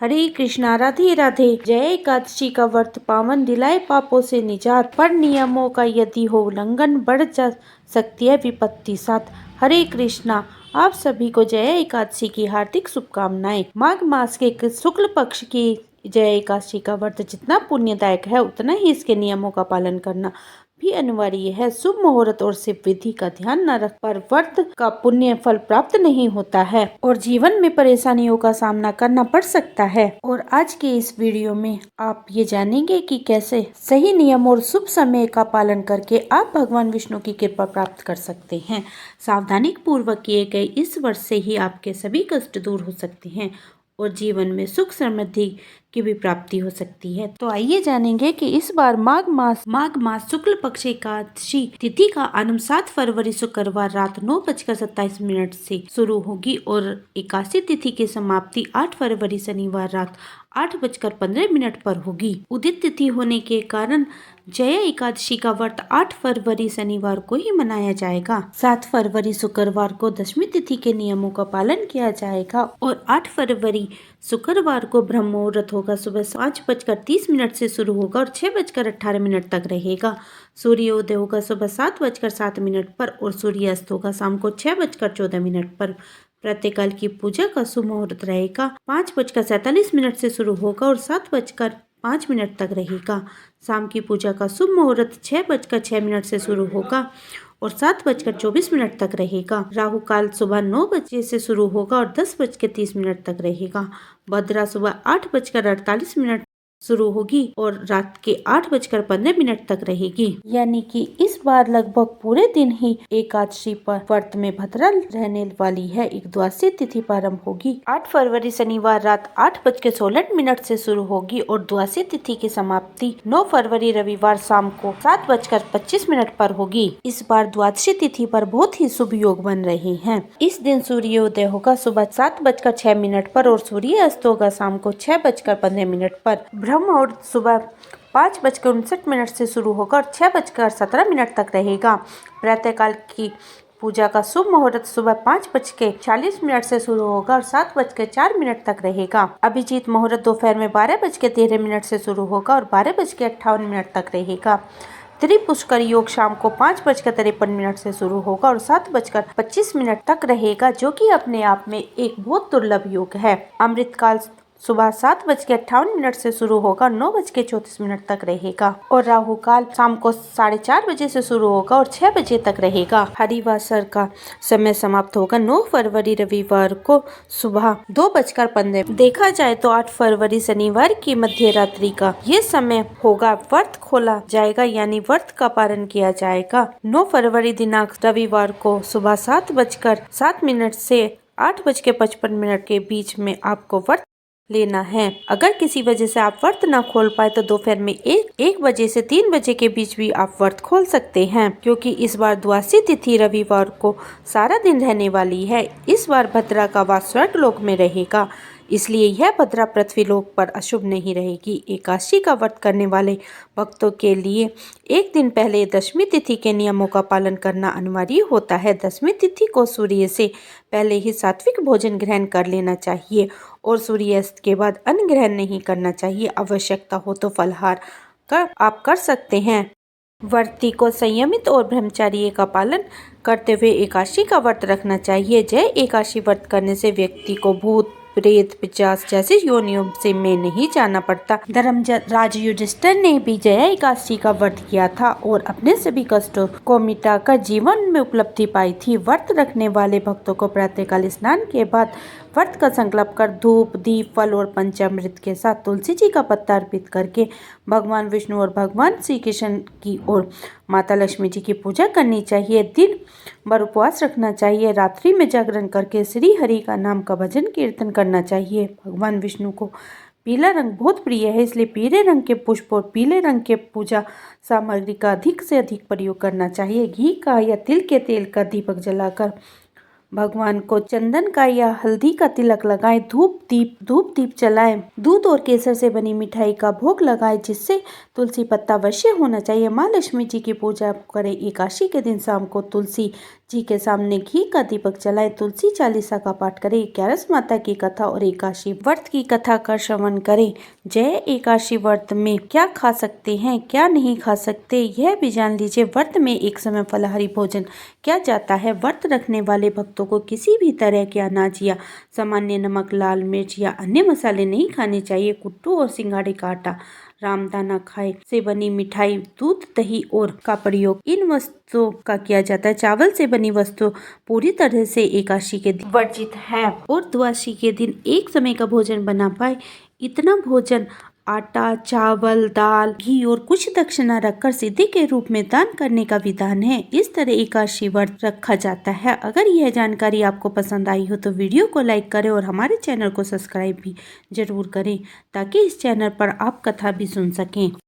हरे कृष्णा, राधे राधे। जय एकादशी का व्रत पावन, दिलाए पापों से निजात। पर नियमों का यदि हो उल्लंघन, बढ़ जा सकती है विपत्ति साथ। हरे कृष्णा। आप सभी को जय एकादशी की हार्दिक शुभकामनाएं। माघ मास के शुक्ल पक्ष की जय एकादशी का व्रत जितना पुण्यदायक है, उतना ही इसके नियमों का पालन करना भी अनिवार्य है। शुभ मुहूर्त और शिव विधि का ध्यान न रख पर व्रत का पुण्य फल प्राप्त नहीं होता है और जीवन में परेशानियों का सामना करना पड़ सकता है। और आज के इस वीडियो में आप ये जानेंगे कि कैसे सही नियम और शुभ समय का पालन करके आप भगवान विष्णु की कृपा प्राप्त कर सकते हैं। सावधानी पूर्वक किए गए इस वर्ष से ही आपके सभी कष्ट दूर हो सकते हैं और जीवन में सुख समृद्धि की भी प्राप्ति हो सकती है। तो आइए जानेंगे कि इस बार माघ मास शुक्ल पक्ष एकादशी तिथि का आरंभ 7 फरवरी शुक्रवार रात 9:27 से शुरू होगी और एकादशी तिथि की समाप्ति 8 फरवरी शनिवार रात 8:15 पर होगी। उदित तिथि होने के कारण जय एकादशी का व्रत 8 फरवरी शनिवार को ही मनाया जाएगा। 7 फरवरी शुक्रवार को दशमी तिथि के नियमों का पालन किया जाएगा और 8 फरवरी शुक्रवार को ब्रह्म मुहूर्त होगा। सुबह 5:30 से शुरू होगा और 6:18 तक रहेगा। सूर्योदय होगा सुबह 7:07 पर और सूर्यास्त होगा शाम को 6:14 पर। प्रातःकाल की पूजा का शुभ मुहूर्त रहेगा 5:47 से शुरू होगा और 7:05 तक रहेगा। शाम की पूजा का शुभ मुहूर्त 6:06 से शुरू होगा और 7:24 तक रहेगा। राहु काल सुबह 9 बजे से शुरू होगा और 10:30 तक रहेगा। भद्रा सुबह 8:48 शुरू होगी और रात के 8:15 तक रहेगी। यानी कि इस बार लगभग पूरे दिन ही एकादशी पर व्रत में भद्रा रहने वाली है। एक द्वादशी तिथि प्रारंभ होगी 8 फरवरी शनिवार रात 8:16 से शुरू होगी और द्वादशी तिथि की समाप्ति 9 फरवरी रविवार शाम को 7:25 पर होगी। इस बार द्वादशी तिथि पर बहुत ही शुभ योग बन रहे हैं। इस दिन सूर्योदय होगा सुबह 7:06 पर और सूर्यास्त होगा शाम को 6:15 पर। ब्रह्म मुहूर्त सुबह 5:59 से शुरू होगा और 6:17 तक रहेगा। प्रातःकाल की पूजा का शुभ मुहूर्त सुबह 5:40 से शुरू होगा और 7:04 तक रहेगा। अभिजीत मुहूर्त दोपहर में 12:13 से शुरू होगा और 12:58 तक रहेगा। त्रिपुष्कर योग शाम को 5:53 से शुरू होगा और 7:25 तक रहेगा, जो कि अपने आप में एक बहुत दुर्लभ योग है। अमृतकाल सुबह 7:58 से शुरू होगा 9:34 तक रहेगा और राहु काल शाम को 4:30 बजे से शुरू होगा और 6 बजे तक रहेगा। हरिवासर का समय समाप्त होगा 9 फरवरी रविवार को सुबह 2:15। देखा जाए तो 8 फरवरी शनिवार की मध्य रात्रि का ये समय होगा। व्रत खोला जाएगा यानी व्रत का पालन किया जाएगा। 9 फरवरी दिनांक रविवार को सुबह 7:07 से 8:55 के बीच में आपको व्रत लेना है। अगर किसी वजह से आप व्रत न खोल पाए तो दोपहर में 1 बजे से 3 बजे के बीच भी आप व्रत खोल सकते हैं, क्योंकि इस बार द्वादशी तिथि रविवार को सारा दिन रहने वाली है। इस बार भद्रा का वास स्वर्ग लोक में रहेगा, इसलिए यह भद्रा पृथ्वी लोक पर अशुभ नहीं रहेगी। एकादशी का व्रत करने वाले भक्तों के लिए एक दिन पहले दशमी तिथि के नियमों का पालन करना अनिवार्य होता है। दशमी तिथि को सूर्य से पहले ही सात्विक भोजन ग्रहण कर लेना चाहिए और सूर्यास्त के बाद अन्न ग्रहण नहीं करना चाहिए। आवश्यकता हो तो फलाहार आप कर सकते हैं। व्रती को संयमित और ब्रह्मचर्य का पालन करते हुए एकादशी का व्रत रखना चाहिए। जय एकादशी व्रत करने से व्यक्ति को भूत प्रेत पिशाच जैसे योनियों से में नहीं जाना पड़ता। धर्मराज युधिष्ठिर ने भी जय एकादशी का व्रत किया था और अपने सभी कष्टों को मिटाकर जीवन में उपलब्धि पाई थी। व्रत रखने वाले भक्तों को प्रातःकाल स्नान के बाद व्रत का संकल्प कर धूप दीप फल और पंचामृत के साथ तुलसी जी का पत्ता अर्पित करके भगवान विष्णु और भगवान श्री कृष्ण की और माता लक्ष्मी जी की पूजा करनी चाहिए। दिन भर उपवास रखना चाहिए। रात्रि में जागरण करके श्री हरि का नाम का भजन कीर्तन करना चाहिए। भगवान विष्णु को पीला रंग बहुत प्रिय है, इसलिए पीले रंग के पुष्प और पीले रंग के पूजा सामग्री का अधिक से अधिक प्रयोग करना चाहिए। घी का या तिल के तेल का दीपक जलाकर भगवान को चंदन का या हल्दी का तिलक लगाएं। धूप दीप जलाएं। दूध और केसर से बनी मिठाई का भोग लगाएं, जिससे तुलसी पत्ता अवश्य होना चाहिए। माँ लक्ष्मी जी की पूजा करें। एकादशी के दिन शाम को तुलसी जी के सामने घी का दीपक जलाएं, तुलसी चालीसा का पाठ करें, 11 माता की कथा और एकादशी व्रत की कथा का श्रवण करें। जय एकादशी व्रत में क्या खा सकते हैं, क्या नहीं खा सकते, यह भी जान लीजिए। व्रत में एक समय फलाहारी भोजन किया जाता है। व्रत रखने वाले भक्तों को किसी भी तरह के अनाज या सामान्य नमक, लाल मिर्च या अन्य मसाले नहीं खाने चाहिए। कुट्टू और सिंगाड़े का आटा, रामदाना खाए से बनी मिठाई, दूध, दही और का प्रयोग इन वस्तुओं का किया जाता है। चावल से बनी वस्तु पूरी तरह से एकादशी के दिन वर्जित है और द्वादशी के दिन एक समय का भोजन बना पाए इतना भोजन आटा, चावल, दाल, घी और कुछ दक्षिणा रखकर सिद्धि के रूप में दान करने का विधान है। इस तरह एकादशी व्रत रखा जाता है। अगर यह जानकारी आपको पसंद आई हो तो वीडियो को लाइक करें और हमारे चैनल को सब्सक्राइब भी जरूर करें ताकि इस चैनल पर आप कथा भी सुन सकें।